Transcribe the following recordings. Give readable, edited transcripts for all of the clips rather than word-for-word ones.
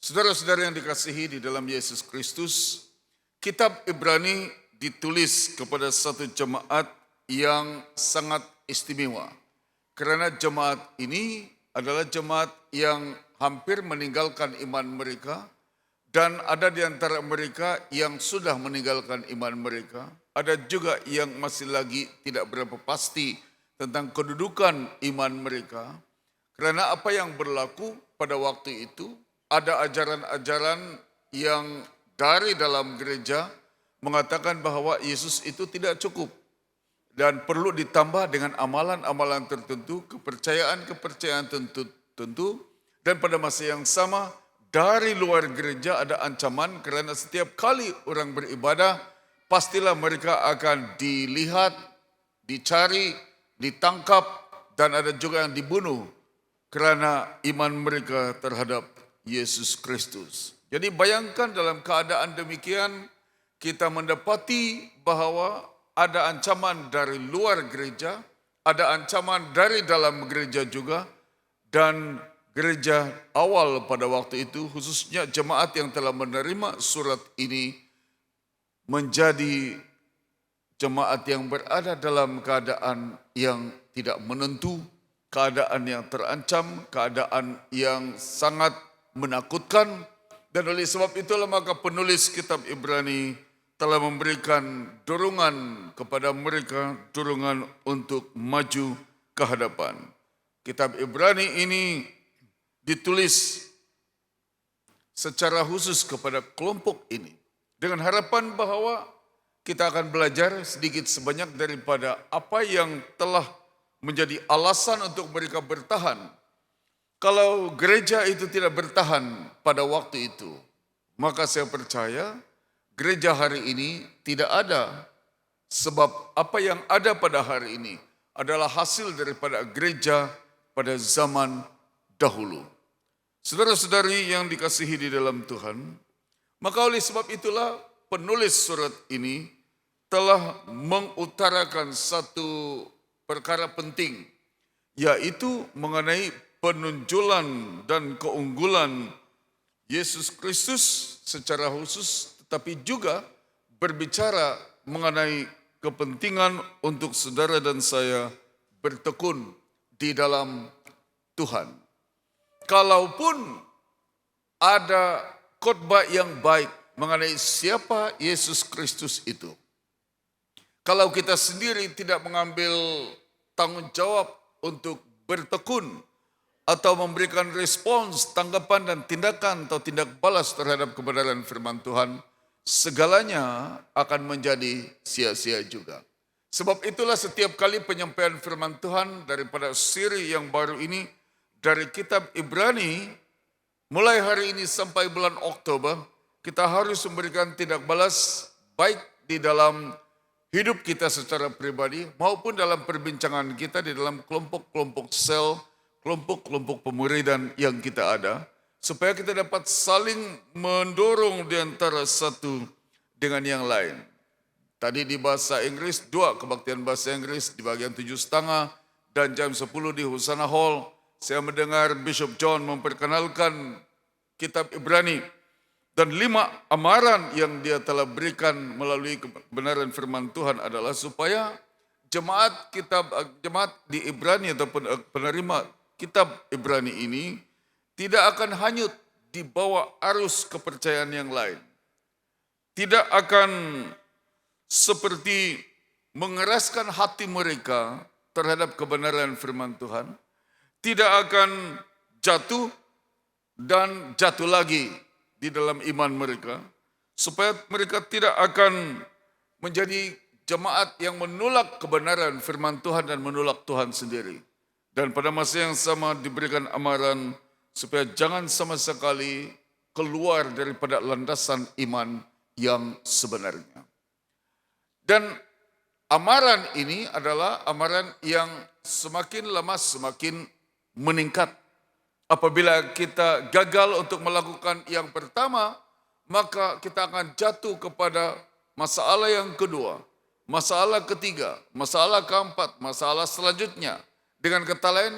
Saudara-saudara yang dikasihi di dalam Yesus Kristus, kitab Ibrani ditulis kepada satu jemaat yang sangat istimewa. Karena jemaat ini adalah jemaat yang hampir meninggalkan iman mereka, dan ada di antara mereka yang sudah meninggalkan iman mereka. Ada juga yang masih lagi tidak berapa pasti tentang kedudukan iman mereka. Karena apa yang berlaku pada waktu itu, ada ajaran-ajaran yang dari dalam gereja mengatakan bahwa Yesus itu tidak cukup dan perlu ditambah dengan amalan-amalan tertentu, kepercayaan-kepercayaan tentu, dan pada masa yang sama dari luar gereja ada ancaman karena setiap kali orang beribadah pastilah mereka akan dilihat, dicari, ditangkap, dan ada juga yang dibunuh karena iman mereka terhadap Yesus Kristus. Jadi bayangkan dalam keadaan demikian kita mendapati bahwa ada ancaman dari luar gereja, ada ancaman dari dalam gereja juga, dan gereja awal pada waktu itu khususnya jemaat yang telah menerima surat ini menjadi jemaat yang berada dalam keadaan yang tidak menentu, keadaan yang terancam, keadaan yang sangat menakutkan, dan oleh sebab itulah maka penulis kitab Ibrani telah memberikan dorongan kepada mereka, dorongan untuk maju ke hadapan. Kitab Ibrani ini ditulis secara khusus kepada kelompok ini dengan harapan bahwa kita akan belajar sedikit sebanyak daripada apa yang telah menjadi alasan untuk mereka bertahan. Kalau gereja itu tidak bertahan pada waktu itu, maka saya percaya gereja hari ini tidak ada, sebab apa yang ada pada hari ini adalah hasil daripada gereja pada zaman dahulu. Saudara-saudari yang dikasihi di dalam Tuhan, maka oleh sebab itulah penulis surat ini telah mengutarakan satu perkara penting, yaitu mengenai penunjulan dan keunggulan Yesus Kristus secara khusus, tetapi juga berbicara mengenai kepentingan untuk saudara dan saya bertekun di dalam Tuhan. Kalaupun ada khotbah yang baik mengenai siapa Yesus Kristus itu, kalau kita sendiri tidak mengambil tanggung jawab untuk bertekun atau memberikan respons, tanggapan dan tindakan atau tindak balas terhadap kebenaran firman Tuhan, segalanya akan menjadi sia-sia juga. Sebab itulah setiap kali penyampaian firman Tuhan daripada siri yang baru ini dari kitab Ibrani, mulai hari ini sampai bulan Oktober, kita harus memberikan tindak balas baik di dalam hidup kita secara pribadi maupun dalam perbincangan kita di dalam kelompok-kelompok sel, kelompok-kelompok pemuridan yang kita ada, supaya kita dapat saling mendorong di antara satu dengan yang lain. Tadi di bahasa Inggris, 2 kebaktian bahasa Inggris di bagian 7.30 dan jam 10 di Husana Hall, saya mendengar Bishop John memperkenalkan kitab Ibrani dan 5 amaran yang dia telah berikan melalui kebenaran firman Tuhan adalah supaya jemaat di Ibrani ataupun penerima kitab Ibrani ini tidak akan hanyut di bawah arus kepercayaan yang lain. Tidak akan seperti mengeraskan hati mereka terhadap kebenaran firman Tuhan. Tidak akan jatuh dan jatuh lagi di dalam iman mereka. Supaya mereka tidak akan menjadi jemaat yang menolak kebenaran firman Tuhan dan menolak Tuhan sendiri. Dan pada masa yang sama diberikan amaran supaya jangan sama sekali keluar daripada landasan iman yang sebenarnya. Dan amaran ini adalah amaran yang semakin lama semakin meningkat. Apabila kita gagal untuk melakukan yang pertama, maka kita akan jatuh kepada masalah yang kedua, masalah ketiga, masalah keempat, masalah selanjutnya. Dengan kata lain,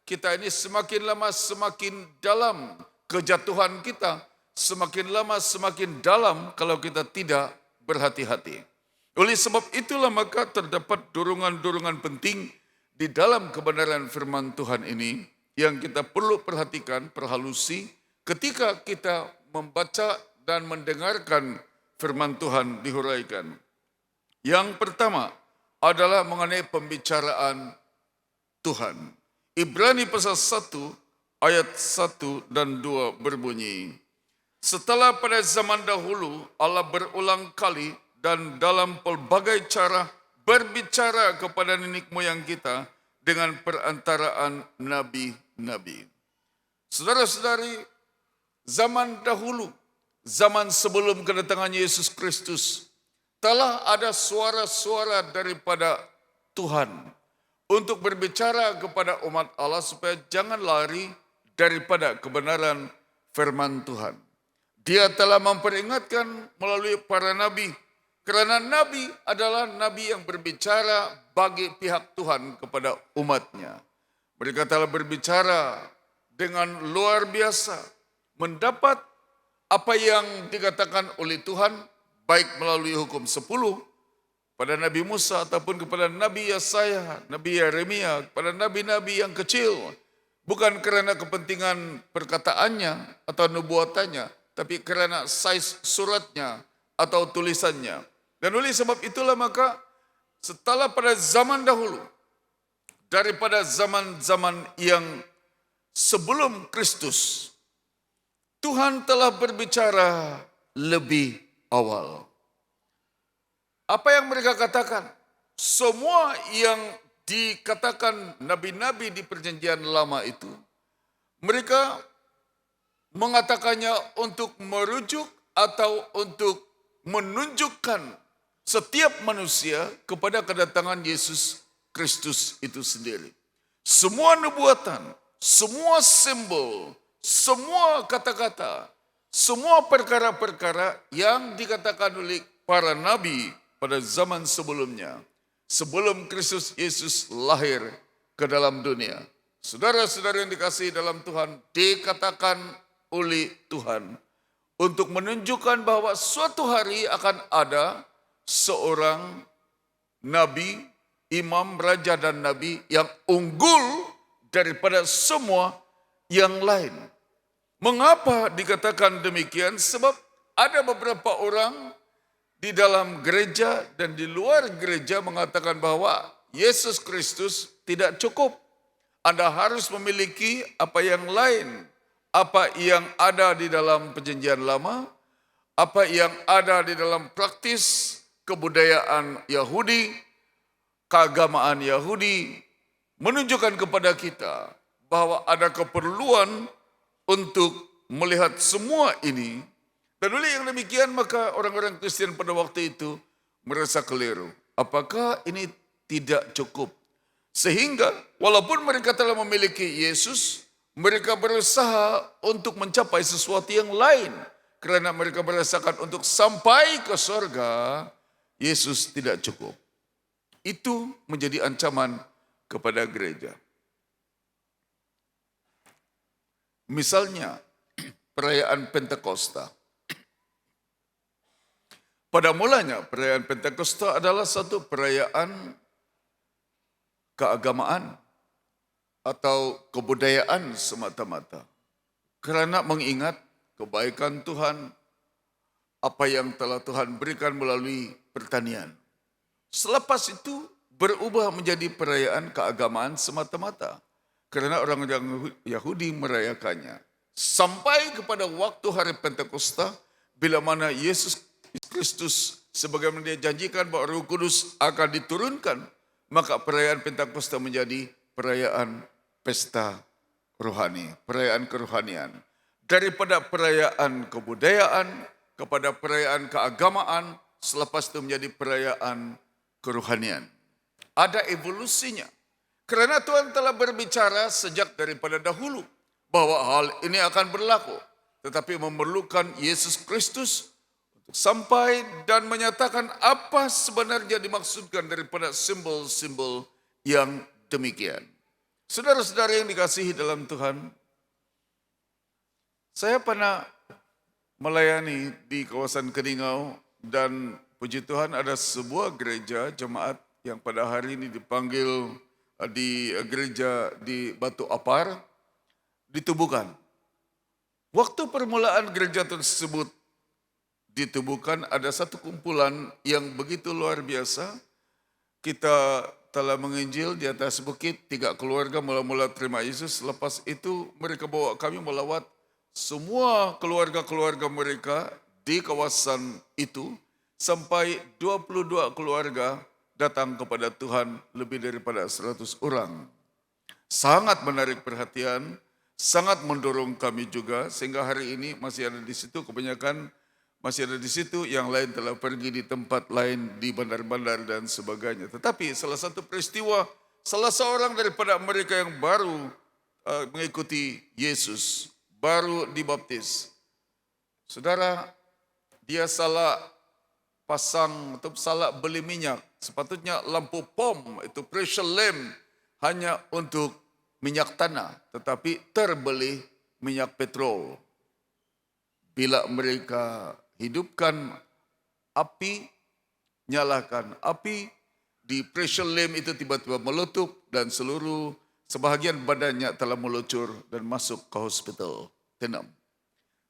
kita ini semakin lama semakin dalam kejatuhan kita semakin lama semakin dalam kalau kita tidak berhati-hati. Oleh sebab itulah maka terdapat dorongan-dorongan penting di dalam kebenaran firman Tuhan ini yang kita perlu perhatikan, perhalusi ketika kita membaca dan mendengarkan firman Tuhan dihuraikan. Yang pertama adalah mengenai pembicaraan Tuhan. Ibrani pasal 1 ayat 1 dan 2 berbunyi, setelah pada zaman dahulu Allah berulang kali dan dalam pelbagai cara berbicara kepada nenek moyang kita dengan perantaraan nabi-nabi. Saudara-saudari, zaman dahulu, zaman sebelum kedatangan Yesus Kristus, telah ada suara-suara daripada Tuhan untuk berbicara kepada umat Allah supaya jangan lari daripada kebenaran firman Tuhan. Dia telah memperingatkan melalui para nabi, karena nabi adalah nabi yang berbicara bagi pihak Tuhan kepada umatnya. Mereka telah berbicara dengan luar biasa, mendapat apa yang dikatakan oleh Tuhan, baik melalui hukum 10 pada Nabi Musa ataupun kepada Nabi Yesaya, Nabi Yeremia, kepada nabi-nabi yang kecil. Bukan karena kepentingan perkataannya atau nubuatannya, tapi karena size suratnya atau tulisannya. Dan oleh sebab itulah maka setelah pada zaman dahulu, daripada zaman-zaman yang sebelum Kristus, Tuhan telah berbicara lebih awal. Apa yang mereka katakan? Semua yang dikatakan nabi-nabi di perjanjian lama itu, mereka mengatakannya untuk merujuk atau untuk menunjukkan setiap manusia kepada kedatangan Yesus Kristus itu sendiri. Semua nubuatan, semua simbol, semua kata-kata, semua perkara-perkara yang dikatakan oleh para nabi pada zaman sebelumnya, sebelum Kristus Yesus lahir ke dalam dunia. Saudara-saudara yang dikasihi dalam Tuhan, dikatakan oleh Tuhan untuk menunjukkan bahwa suatu hari akan ada seorang nabi, imam, raja dan nabi yang unggul daripada semua yang lain. Mengapa dikatakan demikian? Sebab ada beberapa orang di dalam gereja dan di luar gereja mengatakan bahwa Yesus Kristus tidak cukup. Anda harus memiliki apa yang lain. Apa yang ada di dalam perjanjian lama, apa yang ada di dalam praktis kebudayaan Yahudi, keagamaan Yahudi, menunjukkan kepada kita bahwa ada keperluan untuk melihat semua ini. Dan oleh yang demikian maka orang-orang Kristen pada waktu itu merasa keliru. Apakah ini tidak cukup? Sehingga walaupun mereka telah memiliki Yesus, mereka berusaha untuk mencapai sesuatu yang lain. Karena mereka merasakan untuk sampai ke surga, Yesus tidak cukup. Itu menjadi ancaman kepada gereja. Misalnya, perayaan Pentakosta. Pada mulanya, perayaan Pentakosta adalah satu perayaan keagamaan atau kebudayaan semata-mata. Karena mengingat kebaikan Tuhan, apa yang telah Tuhan berikan melalui pertanian. Selepas itu berubah menjadi perayaan keagamaan semata-mata. Karena orang Yahudi merayakannya. Sampai kepada waktu hari Pentakosta, bila mana Yesus Kristus sebagaimana dia janjikan bahwa Roh Kudus akan diturunkan, maka perayaan Pentakosta menjadi perayaan pesta rohani, perayaan kerohanian. Daripada perayaan kebudayaan kepada perayaan keagamaan, selepas itu menjadi perayaan kerohanian. Ada evolusinya. Karena Tuhan telah berbicara sejak daripada dahulu bahwa hal ini akan berlaku. Tetapi memerlukan Yesus Kristus untuk sampai dan menyatakan apa sebenarnya dimaksudkan daripada simbol-simbol yang demikian. Saudara-saudara yang dikasihi dalam Tuhan, saya pernah melayani di kawasan Keningau, dan puji Tuhan ada sebuah gereja jemaat yang pada hari ini dipanggil di gereja di Batu Apar ditubuhkan. Waktu permulaan gereja tersebut ditubuhkan, ada satu kumpulan yang begitu luar biasa. Kita telah menginjil di atas bukit, 3 keluarga mula-mula terima Yesus. Lepas itu mereka bawa kami melawat semua keluarga-keluarga mereka di kawasan itu, sampai 22 keluarga datang kepada Tuhan, lebih daripada 100 orang. Sangat menarik perhatian, sangat mendorong kami juga, sehingga hari ini masih ada di situ, kebanyakan masih ada di situ, yang lain telah pergi di tempat lain, di bandar-bandar dan sebagainya. Tetapi salah satu peristiwa, salah seorang daripada mereka yang baru mengikuti Yesus, baru dibaptis. Saudara, dia salah pasang atau salah beli minyak. Sepatutnya lampu pom, itu pressure lamp, hanya untuk minyak tanah, tetapi terbeli minyak petrol. Bila mereka hidupkan api, nyalakan api, di pressure lamp itu tiba-tiba meletup dan sebahagian badannya telah meluncur dan masuk ke hospital. Tenang.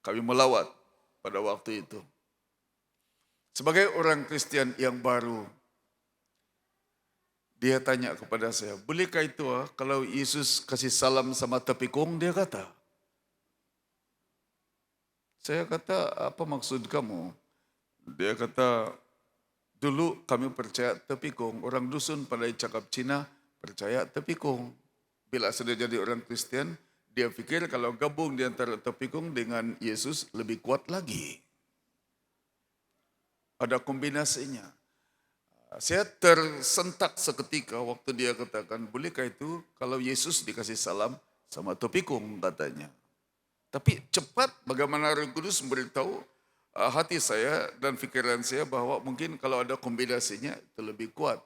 Kami melawat pada waktu itu. Sebagai orang Kristen yang baru, dia tanya kepada saya, bolehkah itu kalau Yesus kasih salam sama tepikung? Dia kata. Saya kata, apa maksud kamu? Dia kata, dulu kami percaya tepikung. Orang dusun pada cakap Cina percaya tepikung. Bila sudah jadi orang Kristen, dia pikir kalau gabung di antara tepikung dengan Yesus lebih kuat lagi. Ada kombinasinya. Saya tersentak seketika waktu dia katakan, bolehkah itu kalau Yesus dikasih salam sama tepikung, katanya. Tapi cepat bagaimana Roh Kudus memberitahu hati saya dan pikiran saya bahwa mungkin kalau ada kombinasinya itu lebih kuat.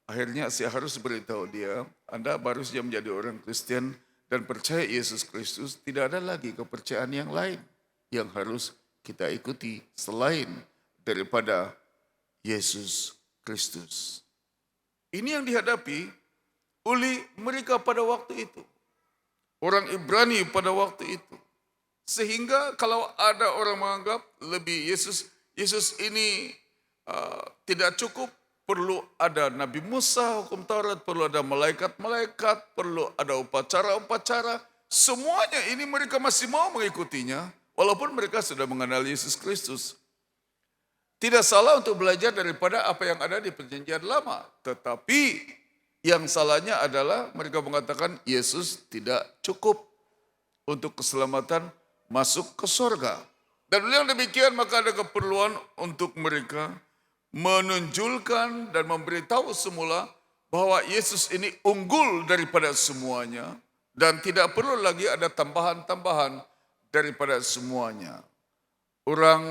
Akhirnya saya harus beritahu dia, Anda baru saja menjadi orang Kristen dan percaya Yesus Kristus, tidak ada lagi kepercayaan yang lain yang harus kita ikuti selain daripada Yesus Kristus. Ini yang dihadapi oleh mereka pada waktu itu. Orang Ibrani pada waktu itu. Sehingga kalau ada orang menganggap lebih Yesus ini tidak cukup, perlu ada Nabi Musa, hukum Taurat, perlu ada malaikat-malaikat, perlu ada upacara-upacara. Semuanya ini mereka masih mau mengikutinya, walaupun mereka sudah mengenal Yesus Kristus. Tidak salah untuk belajar daripada apa yang ada di perjanjian lama. Tetapi yang salahnya adalah mereka mengatakan Yesus tidak cukup untuk keselamatan masuk ke surga. Dan yang demikian maka ada keperluan untuk mereka menunjukkan dan memberitahu semula bahwa Yesus ini unggul daripada semuanya dan tidak perlu lagi ada tambahan-tambahan daripada semuanya. Orang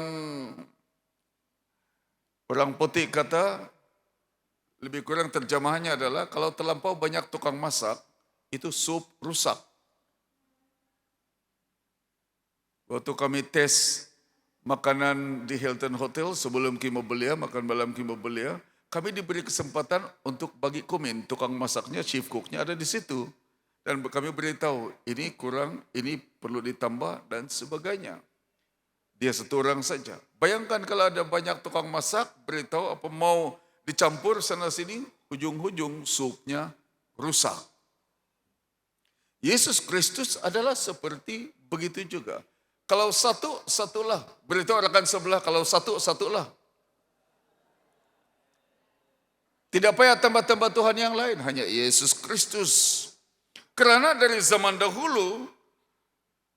putih kata, lebih kurang terjemahannya adalah kalau terlampau banyak tukang masak, itu sup rusak. Waktu kami tes makanan di Hilton Hotel sebelum Kimobelia, makan malam Kimobelia, kami diberi kesempatan untuk bagi komen. Tukang masaknya, chief cooknya ada di situ. Dan kami beritahu, ini kurang, ini perlu ditambah dan sebagainya. Dia satu orang saja. Bayangkan kalau ada banyak tukang masak, beritahu apa mau dicampur sana sini, ujung-ujung supnya rusak. Yesus Kristus adalah seperti begitu juga. Kalau satu, satulah. Beritahu rekan sebelah, kalau satu, satulah. Tidak payah tambah-tambah Tuhan yang lain, hanya Yesus Kristus. Karena dari zaman dahulu,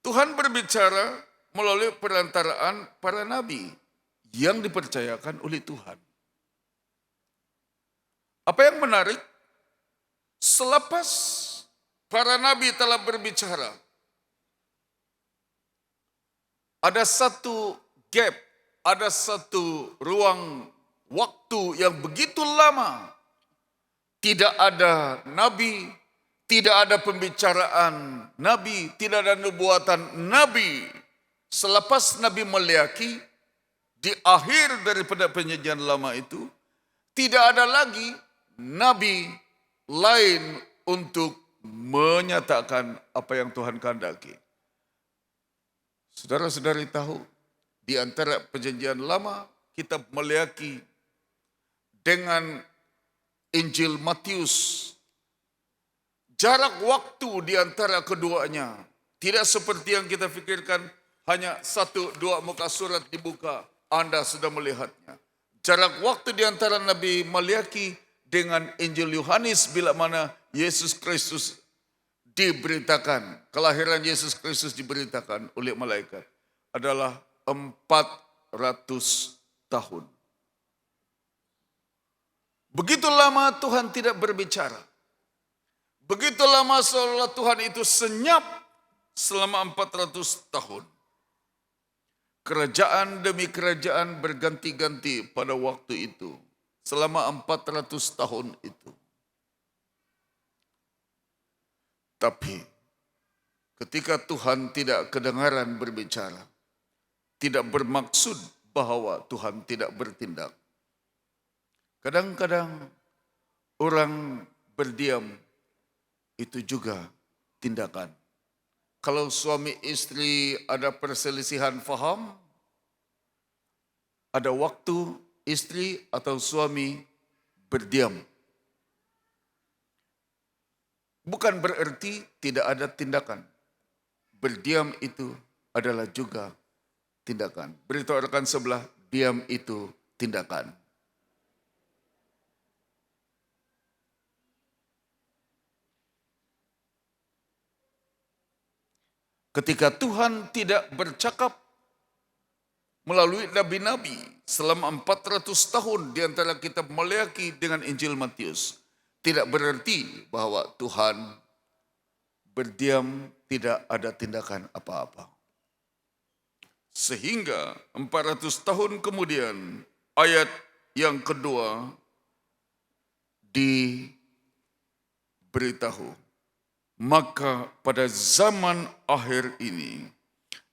Tuhan berbicara melalui perantaraan para nabi yang dipercayakan oleh Tuhan. Apa yang menarik, selepas para nabi telah berbicara, ada satu gap, ada satu ruang waktu yang begitu lama. Tidak ada nabi, tidak ada pembicaraan nabi, tidak ada nubuatan nabi. Selepas Nabi Maleakhi, di akhir daripada perjanjian lama itu, tidak ada lagi nabi lain untuk menyatakan apa yang Tuhan kehendaki. Saudara-saudari tahu, di antara perjanjian lama, kitab Maleakhi dengan Injil Matius, jarak waktu di antara keduanya tidak seperti yang kita pikirkan, hanya 1-2 muka surat dibuka, Anda sudah melihatnya. Jarak waktu di antara Nabi Maleakhi dengan Injil Yohanes bila mana Yesus Kristus diberitakan, kelahiran Yesus Kristus diberitakan oleh malaikat adalah 400 tahun. Begitu lama Tuhan tidak berbicara. Begitu lama seolah Tuhan itu senyap selama 400 tahun. Kerajaan demi kerajaan berganti-ganti pada waktu itu. Selama 400 tahun itu. Tapi ketika Tuhan tidak kedengaran berbicara, tidak bermaksud bahwa Tuhan tidak bertindak. Kadang-kadang orang berdiam itu juga tindakan. Kalau suami istri ada perselisihan faham, ada waktu istri atau suami berdiam. Bukan berarti tidak ada tindakan. Berdiam itu adalah juga tindakan. Beritahu rekan sebelah, diam itu tindakan. Ketika Tuhan tidak bercakap melalui nabi-nabi selama 400 tahun di antara kitab Maleakhi dengan Injil Matius, tidak berarti bahwa Tuhan berdiam, tidak ada tindakan apa-apa. Sehingga 400 tahun kemudian ayat yang kedua diberitahu. Maka pada zaman akhir ini,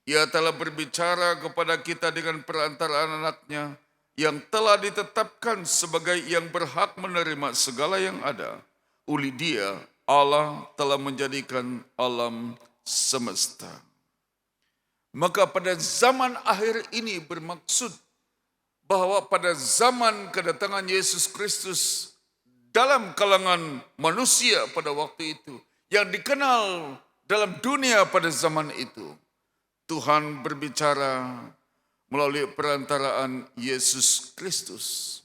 Ia telah berbicara kepada kita dengan perantaraan anaknya yang telah ditetapkan sebagai yang berhak menerima segala yang ada. Oleh Dia, Allah telah menjadikan alam semesta. Maka pada zaman akhir ini bermaksud bahwa pada zaman kedatangan Yesus Kristus dalam kalangan manusia pada waktu itu, yang dikenal dalam dunia pada zaman itu, Tuhan berbicara melalui perantaraan Yesus Kristus.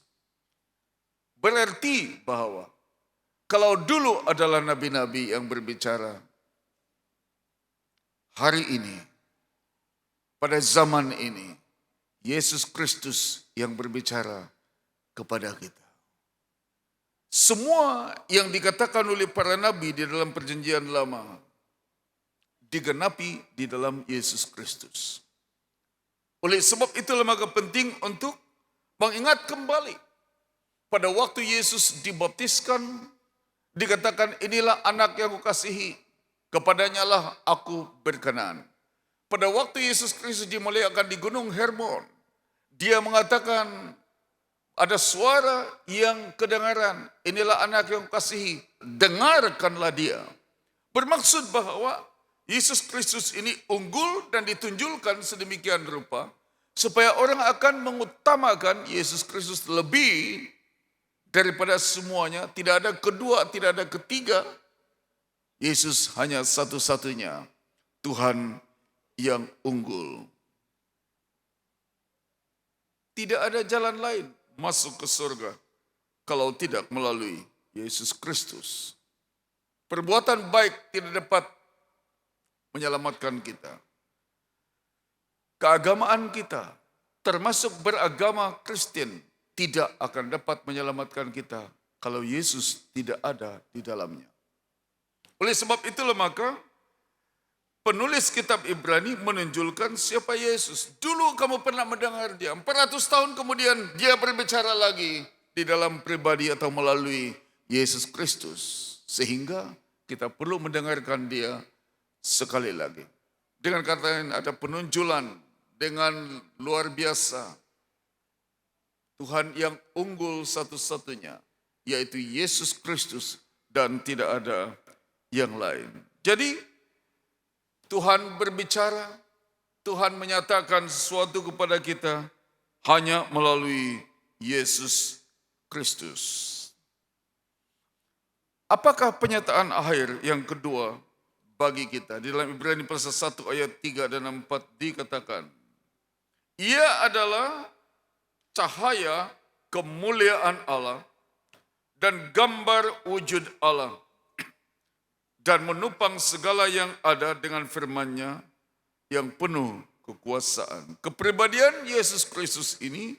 Berarti bahwa kalau dulu adalah nabi-nabi yang berbicara, hari ini, pada zaman ini, Yesus Kristus yang berbicara kepada kita. Semua yang dikatakan oleh para nabi di dalam perjanjian lama digenapi di dalam Yesus Kristus. Oleh sebab itulah maka penting untuk mengingat kembali pada waktu Yesus dibaptiskan, dikatakan inilah anak yang kukasihi, kepadanya lah aku berkenan. Pada waktu Yesus Kristus dimuliakan di Gunung Hermon, Dia mengatakan ada suara yang kedengaran, inilah anak yang kukasihi, dengarkanlah dia. Bermaksud bahwa Yesus Kristus ini unggul dan ditunjukkan sedemikian rupa, supaya orang akan mengutamakan Yesus Kristus lebih daripada semuanya. Tidak ada kedua, tidak ada ketiga. Yesus hanya satu-satunya, Tuhan yang unggul. Tidak ada jalan lain masuk ke surga kalau tidak melalui Yesus Kristus. Perbuatan baik tidak dapat menyelamatkan kita. Keagamaan kita, termasuk beragama Kristen, tidak akan dapat menyelamatkan kita kalau Yesus tidak ada di dalamnya. Oleh sebab itulah maka penulis kitab Ibrani menunjukkan siapa Yesus. Dulu kamu pernah mendengar dia. 400 tahun kemudian dia berbicara lagi di dalam pribadi atau melalui Yesus Kristus. Sehingga kita perlu mendengarkan dia sekali lagi. Dengan kata lain ada penunjulan dengan luar biasa. Tuhan yang unggul satu-satunya, yaitu Yesus Kristus, dan tidak ada yang lain. Jadi Tuhan berbicara, Tuhan menyatakan sesuatu kepada kita hanya melalui Yesus Kristus. Apakah penyataan akhir yang kedua bagi kita? Di dalam Ibrani pasal 1 ayat 3 dan 4 dikatakan, Ia adalah cahaya kemuliaan Allah dan gambar wujud Allah, dan menupang segala yang ada dengan firman-Nya yang penuh kekuasaan. Kepribadian Yesus Kristus ini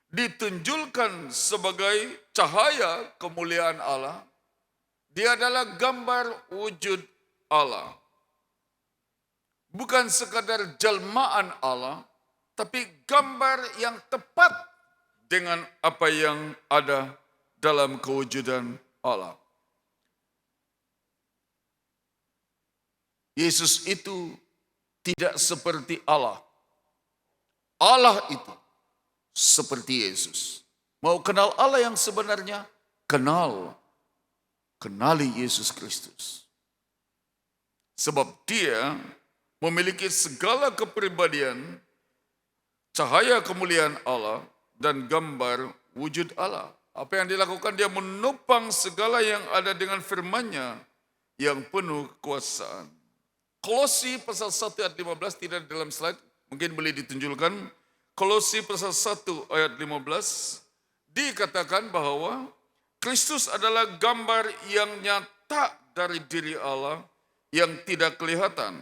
ditunjukkan sebagai cahaya kemuliaan Allah. Dia adalah gambar wujud Allah. Bukan sekadar jelmaan Allah, tapi gambar yang tepat dengan apa yang ada dalam kewujudan Allah. Yesus itu tidak seperti Allah. Allah itu seperti Yesus. Mau kenal Allah yang sebenarnya? Kenali Yesus Kristus. Sebab dia memiliki segala kepribadian, cahaya kemuliaan Allah, dan gambar wujud Allah. Apa yang dilakukan? Dia menopang segala yang ada dengan firman-Nya yang penuh kekuasaan. Kolose pasal 1 ayat 15 tidak di dalam slide, mungkin boleh ditunjukkan. Kolose pasal 1 ayat 15 dikatakan bahwa Kristus adalah gambar yang nyata dari diri Allah yang tidak kelihatan.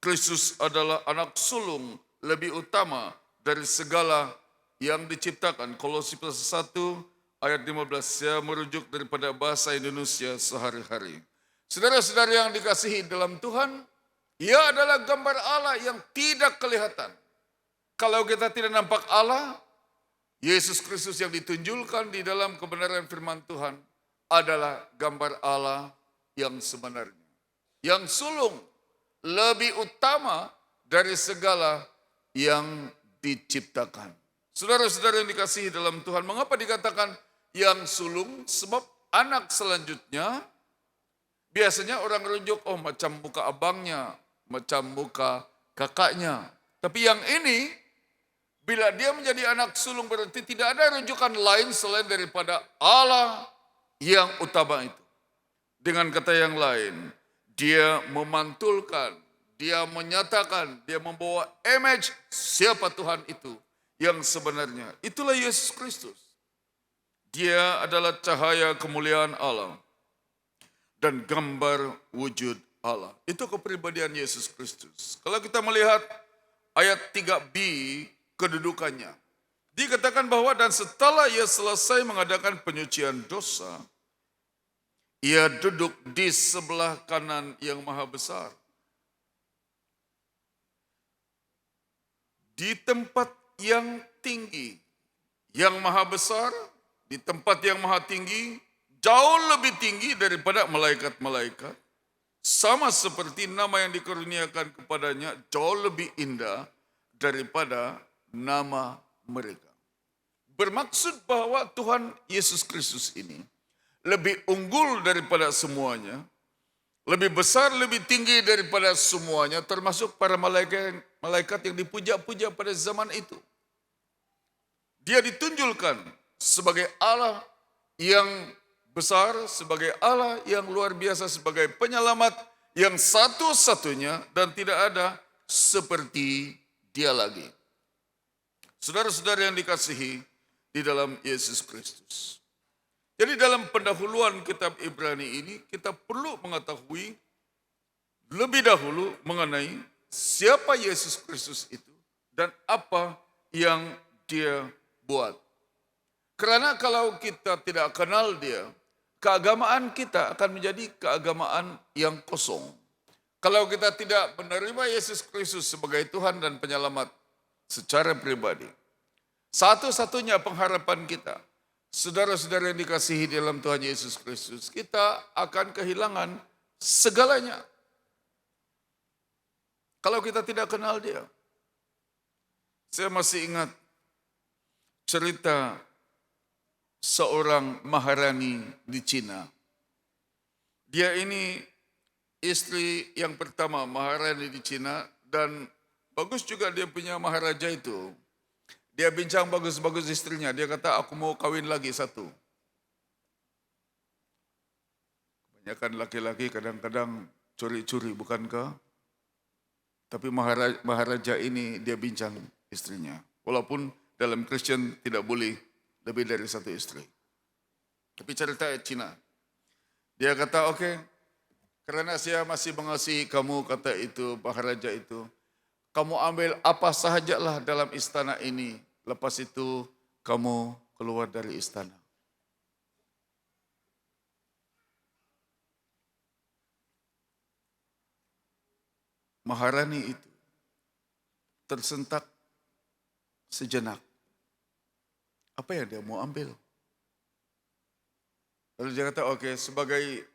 Kristus adalah anak sulung lebih utama dari segala yang diciptakan. Kolose pasal 1 ayat 15, saya merujuk daripada bahasa Indonesia sehari-hari. Saudara-saudara yang dikasihi dalam Tuhan, Ia adalah gambar Allah yang tidak kelihatan. Kalau kita tidak nampak Allah, Yesus Kristus yang ditunjukkan di dalam kebenaran firman Tuhan adalah gambar Allah yang sebenarnya. Yang sulung lebih utama dari segala yang diciptakan. Saudara-saudara yang dikasihi dalam Tuhan, mengapa dikatakan yang sulung? Sebab anak selanjutnya biasanya orang rujuk, oh macam muka abangnya, macam muka kakaknya. Tapi yang ini, bila dia menjadi anak sulung, berarti tidak ada rujukan lain selain daripada Allah yang utama itu. Dengan kata yang lain, dia memantulkan, dia menyatakan, dia membawa image siapa Tuhan itu yang sebenarnya. Itulah Yesus Kristus. Dia adalah cahaya kemuliaan Allah dan gambar wujud Allah. Itu kepribadian Yesus Kristus. Kalau kita melihat ayat 3b, kedudukannya, dikatakan bahwa dan setelah ia selesai mengadakan penyucian dosa, ia duduk di sebelah kanan yang maha besar. Di tempat yang tinggi, yang maha besar, di tempat yang maha tinggi, jauh lebih tinggi daripada malaikat-malaikat. Sama seperti nama yang dikaruniakan kepadanya jauh lebih indah daripada nama mereka. Bermaksud bahwa Tuhan Yesus Kristus ini lebih unggul daripada semuanya, lebih besar, lebih tinggi daripada semuanya, termasuk para malaikat yang dipuja-puja pada zaman itu. Dia ditunjukkan sebagai Allah yang besar, sebagai Allah yang luar biasa, sebagai penyelamat yang satu-satunya dan tidak ada seperti Dia lagi. Saudara-saudara yang dikasihi di dalam Yesus Kristus. Jadi dalam pendahuluan kitab Ibrani ini kita perlu mengetahui lebih dahulu mengenai siapa Yesus Kristus itu dan apa yang Dia buat. Karena kalau kita tidak kenal Dia, keagamaan kita akan menjadi keagamaan yang kosong. Kalau kita tidak menerima Yesus Kristus sebagai Tuhan dan penyelamat secara pribadi, satu-satunya pengharapan kita, saudara-saudara yang dikasihi dalam Tuhan Yesus Kristus, kita akan kehilangan segalanya. Kalau kita tidak kenal Dia. Saya masih ingat cerita seorang maharani di Cina. Dia ini istri yang pertama maharani di Cina dan bagus juga dia punya maharaja itu. Dia bincang bagus-bagus istrinya. Dia kata, aku mau kawin lagi satu. Kebanyakan laki-laki kadang-kadang curi-curi, bukankah? Tapi maharaja ini dia bincang istrinya. Walaupun dalam Kristen tidak boleh lebih dari satu istri. Tapi cerita Cina. Dia kata, oke, karena saya masih mengasihi kamu, kata itu maharaja itu. Kamu ambil apa sahajalah dalam istana ini. Lepas itu kamu keluar dari istana. Maharani itu tersentak sejenak. Apa yang dia mau ambil? Lalu dia kata, oke, sebagai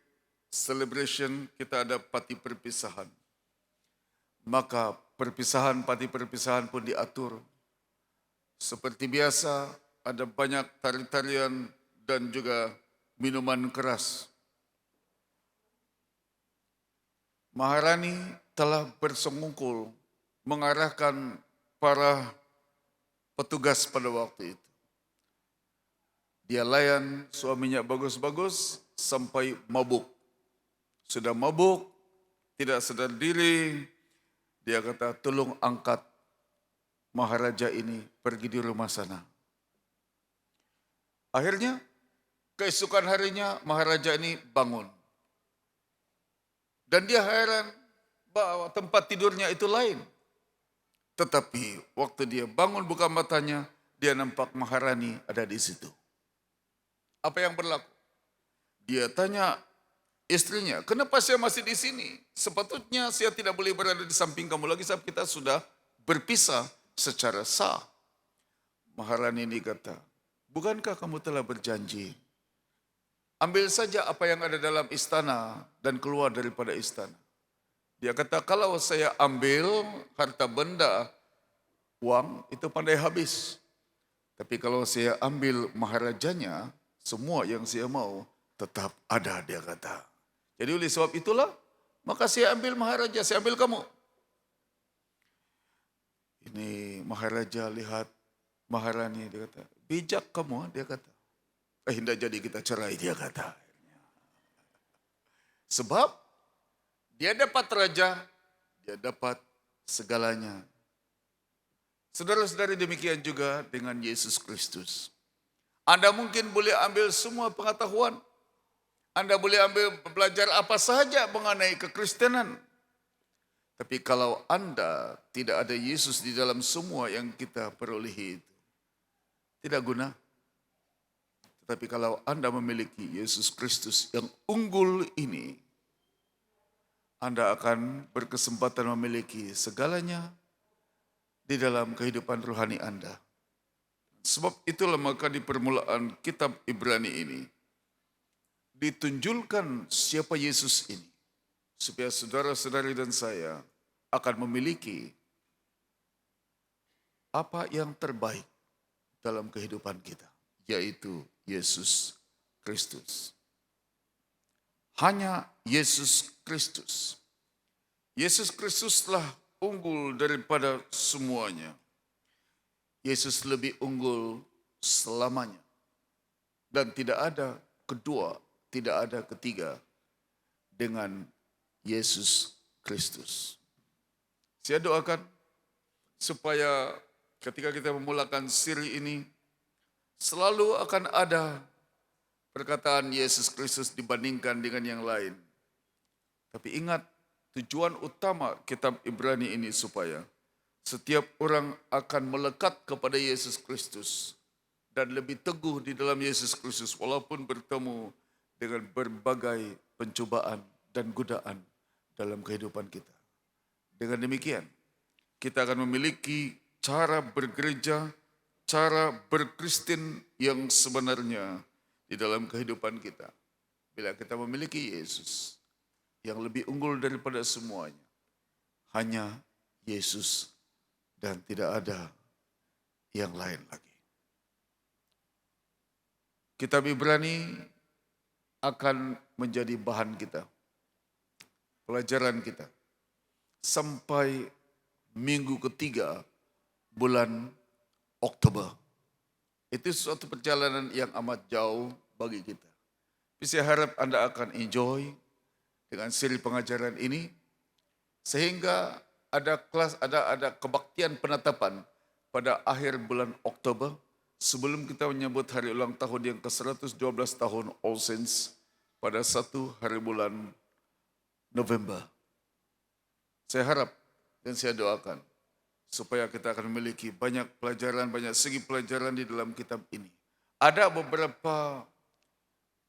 celebration kita ada parti perpisahan. Maka parti perpisahan pun diatur. Seperti biasa, ada banyak tari-tarian dan juga minuman keras. Maharani telah bersengungkul mengarahkan para petugas pada waktu itu. Dia layan suaminya bagus-bagus sampai mabuk. Sudah mabuk, tidak sadar diri, dia kata, tolong angkat maharaja ini pergi di rumah sana. Akhirnya, keesokan harinya maharaja ini bangun. Dan dia heran bahwa tempat tidurnya itu lain. Tetapi waktu dia bangun buka matanya, dia nampak Maharani ada di situ. Apa yang berlaku? Dia tanya istrinya, kenapa saya masih di sini? Sepatutnya saya tidak boleh berada di samping kamu lagi sebab kita sudah berpisah secara sah. Maharani ini kata, bukankah kamu telah berjanji? Ambil saja apa yang ada dalam istana dan keluar daripada istana. Dia kata, kalau saya ambil harta benda, uang itu pandai habis. Tapi kalau saya ambil maharajanya, semua yang saya mau tetap ada, dia kata. Jadi oleh sebab itulah, maka saya ambil maharaja, saya ambil kamu. Ini maharaja lihat Maharani, dia kata, bijak kamu, dia kata. Hendak jadi kita cerai, dia kata. Sebab dia dapat raja, dia dapat segalanya. Saudara-saudari, demikian juga dengan Yesus Kristus. Anda mungkin boleh ambil semua pengetahuan. Anda boleh ambil belajar apa sahaja mengenai kekristenan. Tapi kalau Anda tidak ada Yesus di dalam semua yang kita perolehi itu, tidak guna. Tetapi kalau Anda memiliki Yesus Kristus yang unggul ini, Anda akan berkesempatan memiliki segalanya di dalam kehidupan rohani Anda. Sebab itulah maka di permulaan kitab Ibrani ini, ditunjukkan siapa Yesus ini. Supaya saudara-saudari dan saya akan memiliki apa yang terbaik dalam kehidupan kita, yaitu Yesus Kristus. Hanya Yesus Kristus. Yesus Kristuslah unggul daripada semuanya. Yesus lebih unggul selamanya. Dan tidak ada kedua, tidak ada ketiga dengan Yesus Kristus. Saya doakan supaya ketika kita memulakan siri ini, selalu akan ada perkataan Yesus Kristus dibandingkan dengan yang lain. Tapi ingat, tujuan utama kitab Ibrani ini supaya setiap orang akan melekat kepada Yesus Kristus dan lebih teguh di dalam Yesus Kristus walaupun bertemu dengan berbagai pencobaan dan godaan dalam kehidupan kita. Dengan demikian, kita akan memiliki cara bergereja, cara berkristen yang sebenarnya di dalam kehidupan kita. Bila kita memiliki Yesus yang lebih unggul daripada semuanya. Hanya Yesus dan tidak ada yang lain lagi. Kitab Ibrani akan menjadi bahan kita, pelajaran kita, sampai minggu ketiga bulan Oktober. Itu suatu perjalanan yang amat jauh bagi kita. Tapi saya harap Anda akan enjoy dengan seri pengajaran ini, sehingga ada kebaktian penetapan pada akhir bulan Oktober, sebelum kita menyambut hari ulang tahun yang ke-112 tahun All Saints pada 1 hari bulan November. Saya harap dan saya doakan supaya kita akan memiliki banyak pelajaran, banyak segi pelajaran di dalam kitab ini. Ada beberapa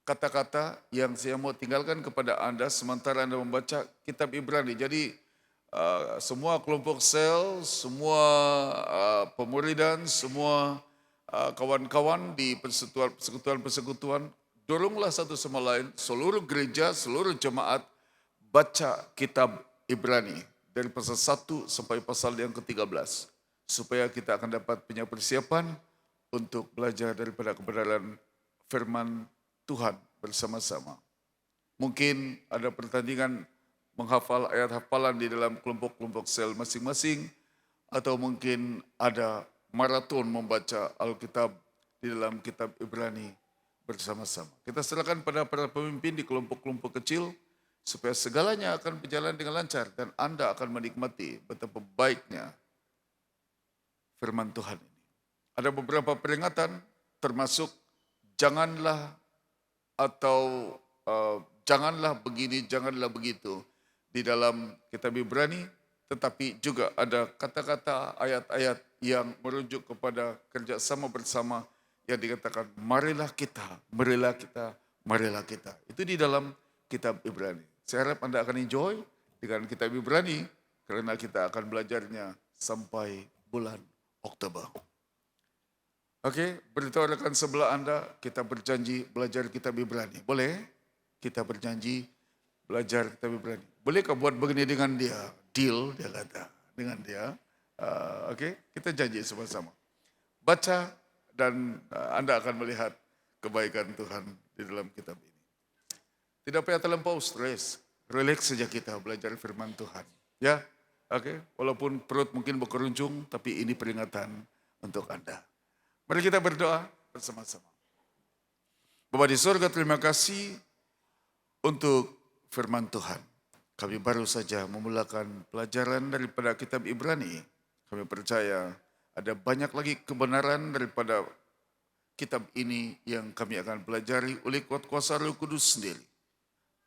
kata-kata yang saya mau tinggalkan kepada Anda sementara Anda membaca kitab Ibrani. Jadi semua kelompok sel, semua pemuridan, semua kawan-kawan di persekutuan-persekutuan, doronglah satu sama lain, seluruh gereja, seluruh jemaat, baca kitab Ibrani dari pasal 1 sampai pasal yang ke-13, supaya kita akan dapat punya persiapan untuk belajar daripada kebenaran firman Tuhan bersama-sama. Mungkin ada pertandingan menghafal ayat hafalan di dalam kelompok-kelompok sel masing-masing, atau mungkin ada maraton membaca Alkitab di dalam kitab Ibrani bersama-sama. Kita serahkan pada para pemimpin di kelompok-kelompok kecil, supaya segalanya akan berjalan dengan lancar dan Anda akan menikmati betapa baiknya firman Tuhan ini. Ada beberapa peringatan, termasuk janganlah atau janganlah begini, janganlah begitu di dalam kitab Ibrani, tetapi juga ada kata-kata ayat-ayat yang merujuk kepada kerjasama bersama yang dikatakan marilah kita, marilah kita, marilah kita. Itu di dalam kitab Ibrani. Saya harap Anda akan enjoy dengan kitab Ibrani karena kita akan belajarnya sampai bulan Oktober. Oke, beritahu rekan sebelah Anda, kita berjanji belajar kitab Ibrani. Boleh? Kita berjanji belajar kitab Ibrani. Bolehkah buat begini dengan dia? Deal, dia kata. Dengan dia. Oke, kita janji sama-sama. Baca dan Anda akan melihat kebaikan Tuhan di dalam kitab ini. Tidak payah terlampau stres. Relax saja kita belajar firman Tuhan. Ya, oke. Walaupun perut mungkin berkeruncung, tapi ini peringatan untuk Anda. Mari kita berdoa bersama-sama. Bapa di surga, terima kasih untuk firman Tuhan. Kami baru saja memulakan pelajaran daripada kitab Ibrani. Kami percaya ada banyak lagi kebenaran daripada kitab ini yang kami akan pelajari oleh kuat kuasa Roh Kudus sendiri.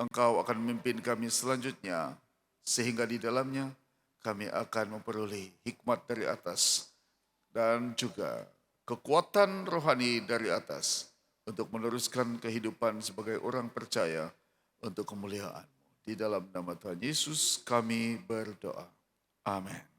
Engkau akan memimpin kami selanjutnya, sehingga di dalamnya kami akan memperoleh hikmat dari atas dan juga kekuatan rohani dari atas untuk meneruskan kehidupan sebagai orang percaya untuk kemuliaan. Di dalam nama Tuhan Yesus kami berdoa. Amin.